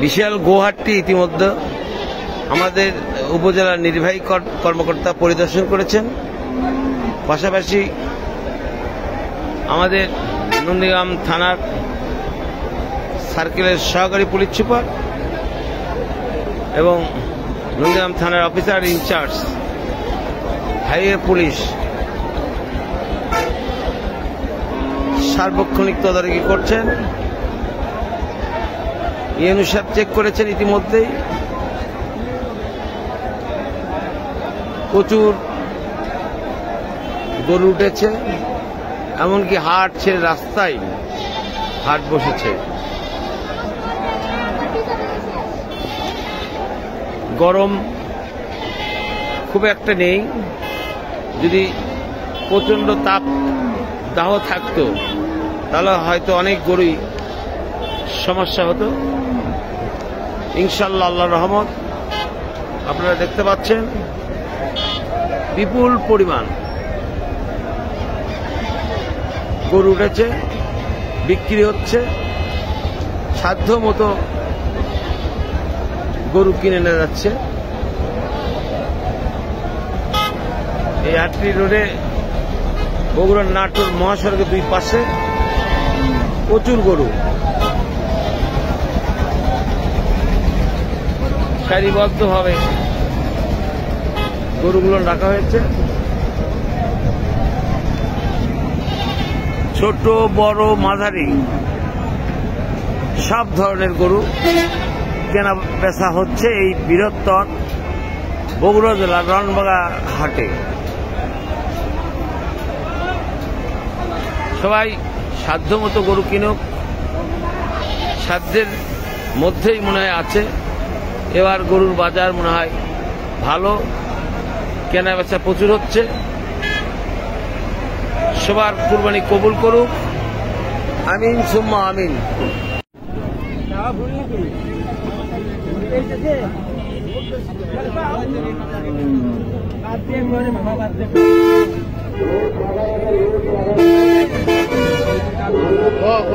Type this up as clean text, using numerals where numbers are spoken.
বিশাল গোহাটটি ইতিমধ্যে আমাদের উপজেলার নির্বাহী কর্মকর্তা পরিদর্শন করেছেন। পাশাপাশি আমাদের নন্দীগ্রাম থানার সার্কেলের সহকারী পুলিশ সুপার এবং নন্দীগ্রাম থানার অফিসার ইনচার্জ হাইওয়ে পুলিশ সার্বক্ষণিক তদারকি করছেন। ইউনূস সাহেব চেক করেছেন ইতিমধ্যেই। প্রচুর গরু উঠেছে, এমনকি হাট ছেড়ে রাস্তায় হাট বসেছে। গরম খুব একটা নেই, যদি প্রচন্ড তাপ দাহ থাকতো তাহলে হয়তো অনেক গরুই সমস্যা হতো। ইনশাআল্লাহ আল্লাহর রহমত আপনারা দেখতে পাচ্ছেন বিপুল পরিমাণ গরু উঠেছে, বিক্রি হচ্ছে। সাধ্য মতো গরু কিনে নেওয়া যাচ্ছে। এই হাটটি রোডে বগুড়ার নাটোর মহাসড়কের দুই পাশে প্রচুর গরু সারিবদ্ধভাবে গরুগুলো রাখা হয়েছে। ছোট বড় মাঝারি সব ধরনের গরু কেনা বেচা হচ্ছে এই বৃহত্তর বগুড়া জেলার রনবাগা হাটে। সবাই সাধ্যমতো গরু কিনুক, সাধ্যের মধ্যেই মনে হয় আছে। এবার গরুর বাজার মনে হয় ভালো, কেনা বেচা প্রচুর হচ্ছে। সবার কুরবানি কবুল করুক, আমিন সুম্মা আমিন। কত